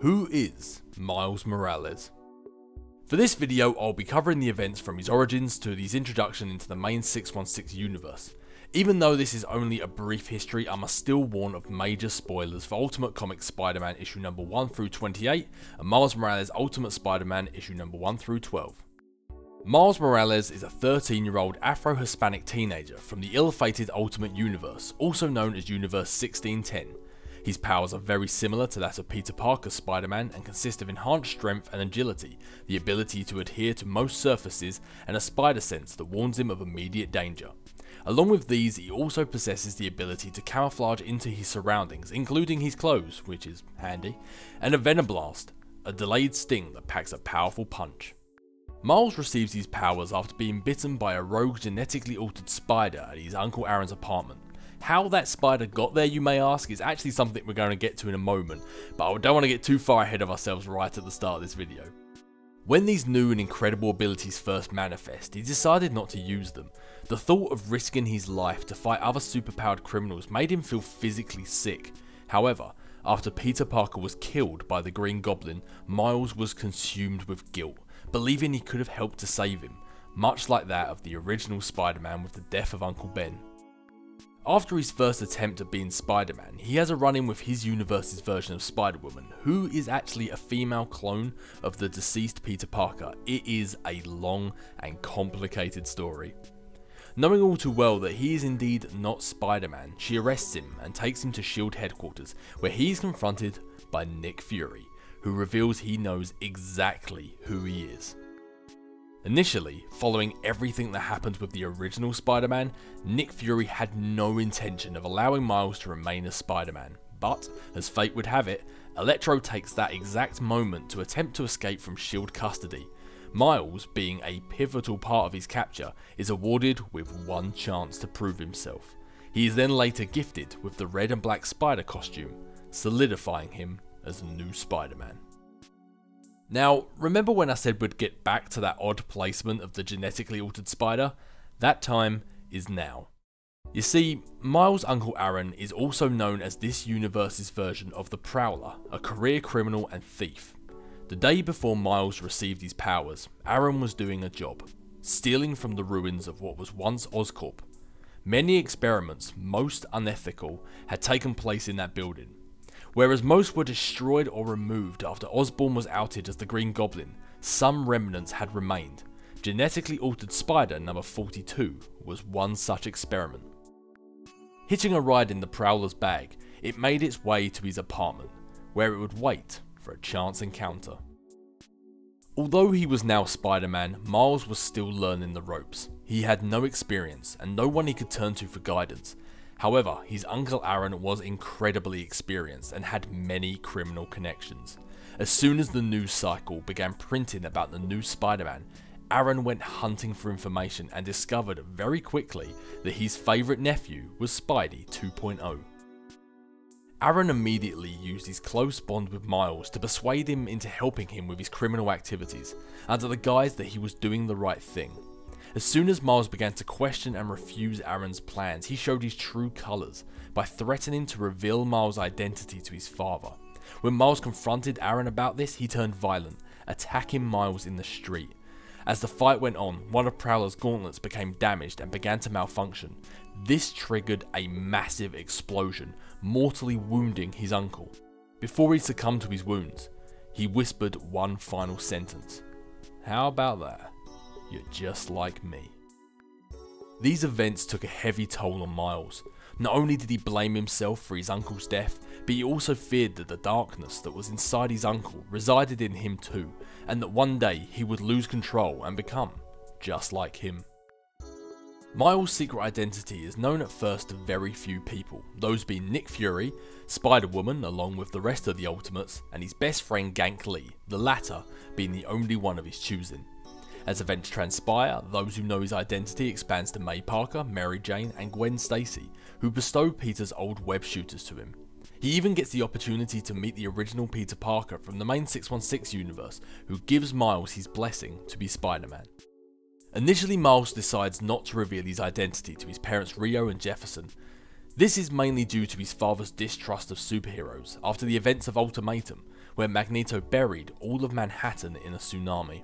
Who is Miles Morales? For this video, I'll be covering the events from his origins to his introduction into the main 616 universe. Even though this is only a brief history, I must still warn of major spoilers for Ultimate Comics Spider-Man issue number 1 through 28 and Miles Morales Ultimate Spider-Man issue number 1 through 12. Miles Morales is a 13-year-old Afro-Hispanic teenager from the ill-fated Ultimate Universe, also known as Universe 1610. His powers are very similar to that of Peter Parker's Spider-Man and consist of enhanced strength and agility, the ability to adhere to most surfaces, and a spider sense that warns him of immediate danger. Along with these, he also possesses the ability to camouflage into his surroundings, including his clothes, which is handy, and a Venom Blast, a delayed sting that packs a powerful punch. Miles receives these powers after being bitten by a rogue genetically altered spider at his Uncle Aaron's apartment. How that spider got there, you may ask, is actually something we're going to get to in a moment, but I don't want to get too far ahead of ourselves right at the start of this video. When these new and incredible abilities first manifest, he decided not to use them. The thought of risking his life to fight other superpowered criminals made him feel physically sick. However, after Peter Parker was killed by the Green Goblin, Miles was consumed with guilt, believing he could have helped to save him, much like that of the original Spider-Man with the death of Uncle Ben. After his first attempt at being Spider-Man, he has a run-in with his universe's version of Spider-Woman, who is actually a female clone of the deceased Peter Parker. It is a long and complicated story. Knowing all too well that he is indeed not Spider-Man, she arrests him and takes him to S.H.I.E.L.D. headquarters, where he is confronted by Nick Fury, who reveals he knows exactly who he is. Initially, following everything that happened with the original Spider-Man, Nick Fury had no intention of allowing Miles to remain as Spider-Man, but, as fate would have it, Electro takes that exact moment to attempt to escape from S.H.I.E.L.D. custody. Miles, being a pivotal part of his capture, is awarded with one chance to prove himself. He is then later gifted with the red and black spider costume, solidifying him as new Spider-Man. Now, remember when I said we'd get back to that odd placement of the genetically altered spider? That time is now. You see, Miles' Uncle Aaron is also known as this universe's version of the Prowler, a career criminal and thief. The day before Miles received his powers, Aaron was doing a job, stealing from the ruins of what was once Oscorp. Many experiments, most unethical, had taken place in that building. Whereas most were destroyed or removed after Osborn was outed as the Green Goblin, some remnants had remained. Genetically altered Spider number 42 was one such experiment. Hitching a ride in the Prowler's bag, it made its way to his apartment, where it would wait for a chance encounter. Although he was now Spider-Man, Miles was still learning the ropes. He had no experience and no one he could turn to for guidance. However, his Uncle Aaron was incredibly experienced and had many criminal connections. As soon as the news cycle began printing about the new Spider-Man, Aaron went hunting for information and discovered very quickly that his favourite nephew was Spidey 2.0. Aaron immediately used his close bond with Miles to persuade him into helping him with his criminal activities, under the guise that he was doing the right thing. As soon as Miles began to question and refuse Aaron's plans, he showed his true colours by threatening to reveal Miles' identity to his father. When Miles confronted Aaron about this, he turned violent, attacking Miles in the street. As the fight went on, one of Prowler's gauntlets became damaged and began to malfunction. This triggered a massive explosion, mortally wounding his uncle. Before he succumbed to his wounds, he whispered one final sentence. "How about that? You're just like me." These events took a heavy toll on Miles. Not only did he blame himself for his uncle's death, but he also feared that the darkness that was inside his uncle resided in him too, and that one day he would lose control and become just like him. Miles' secret identity is known at first to very few people, those being Nick Fury, Spider-Woman along with the rest of the Ultimates, and his best friend Gank Lee, the latter being the only one of his choosing. As events transpire, those who know his identity expands to May Parker, Mary Jane and Gwen Stacy, who bestow Peter's old web shooters to him. He even gets the opportunity to meet the original Peter Parker from the main 616 universe, who gives Miles his blessing to be Spider-Man. Initially, Miles decides not to reveal his identity to his parents Rio and Jefferson. This is mainly due to his father's distrust of superheroes after the events of Ultimatum, where Magneto buried all of Manhattan in a tsunami.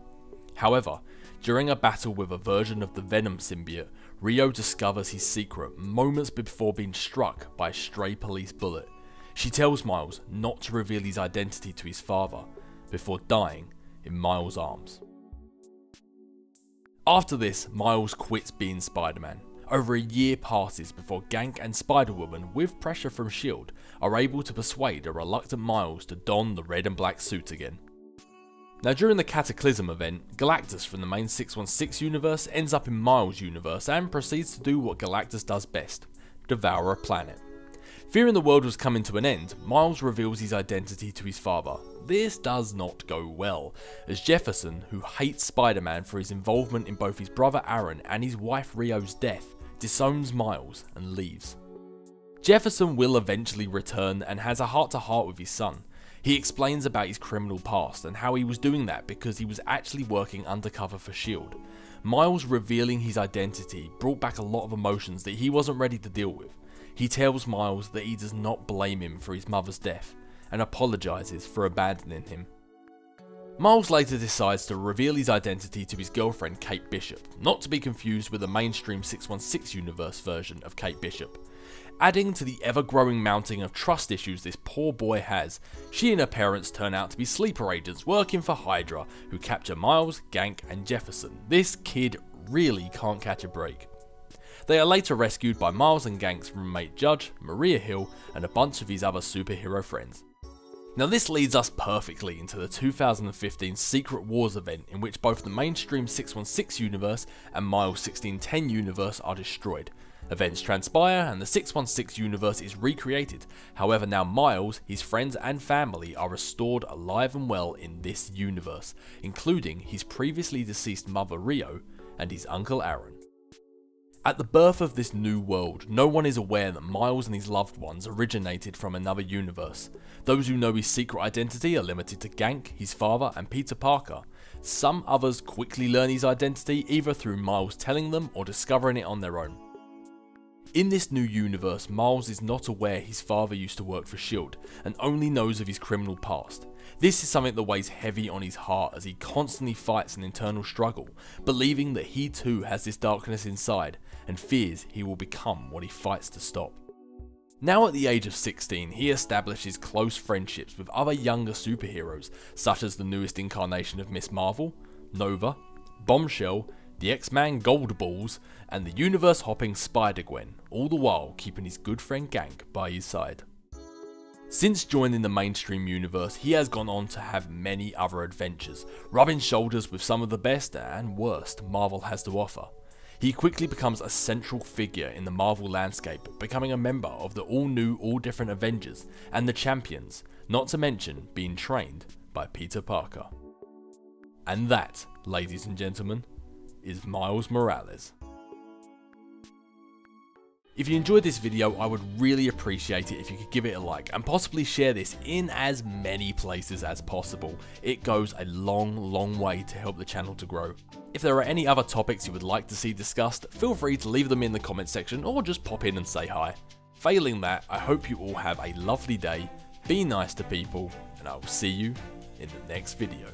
However, during a battle with a version of the Venom symbiote, Rio discovers his secret moments before being struck by a stray police bullet. She tells Miles not to reveal his identity to his father, before dying in Miles' arms. After this, Miles quits being Spider-Man. Over a year passes before Gank and Spider-Woman, with pressure from S.H.I.E.L.D., are able to persuade a reluctant Miles to don the red and black suit again. Now, during the Cataclysm event, Galactus from the main 616 universe ends up in Miles' universe and proceeds to do what Galactus does best: devour a planet. Fearing the world was coming to an end, Miles reveals his identity to his father. This does not go well, as Jefferson, who hates Spider-Man for his involvement in both his brother Aaron and his wife Rio's death, disowns Miles and leaves. Jefferson will eventually return and has a heart-to-heart with his son. He explains about his criminal past and how he was doing that because he was actually working undercover for S.H.I.E.L.D. Miles revealing his identity brought back a lot of emotions that he wasn't ready to deal with. He tells Miles that he does not blame him for his mother's death, and apologises for abandoning him. Miles later decides to reveal his identity to his girlfriend Kate Bishop, not to be confused with the mainstream 616 universe version of Kate Bishop. Adding to the ever-growing mounting of trust issues this poor boy has, she and her parents turn out to be sleeper agents working for Hydra, who capture Miles, Gank and Jefferson. This kid really can't catch a break. They are later rescued by Miles and Gank's roommate Judge, Maria Hill, and a bunch of his other superhero friends. Now this leads us perfectly into the 2015 Secret Wars event, in which both the mainstream 616 universe and Miles 1610 universe are destroyed. Events transpire and the 616 universe is recreated. However, now Miles, his friends and family are restored alive and well in this universe, including his previously deceased mother Rio and his uncle Aaron. At the birth of this new world, no one is aware that Miles and his loved ones originated from another universe. Those who know his secret identity are limited to Gank, his father, and Peter Parker. Some others quickly learn his identity either through Miles telling them or discovering it on their own. In this new universe, Miles is not aware his father used to work for S.H.I.E.L.D. and only knows of his criminal past. This is something that weighs heavy on his heart as he constantly fights an internal struggle, believing that he too has this darkness inside and fears he will become what he fights to stop. Now at the age of 16, he establishes close friendships with other younger superheroes such as the newest incarnation of Miss Marvel, Nova, Bombshell, the X-Man Goldballs, and the universe-hopping Spider-Gwen, all the while keeping his good friend Gank by his side. Since joining the mainstream universe, he has gone on to have many other adventures, rubbing shoulders with some of the best and worst Marvel has to offer. He quickly becomes a central figure in the Marvel landscape, becoming a member of the all-new, all-different Avengers and the Champions, not to mention being trained by Peter Parker. And that, ladies and gentlemen, is Miles Morales. If you enjoyed this video, I would really appreciate it if you could give it a like and possibly share this in as many places as possible. It goes a long way to help the channel to grow. If there are any other topics you would like to see discussed, feel free to leave them in the comment section or just pop in and say hi. Failing that, I hope you all have a lovely day, be nice to people, and I will see you in the next video.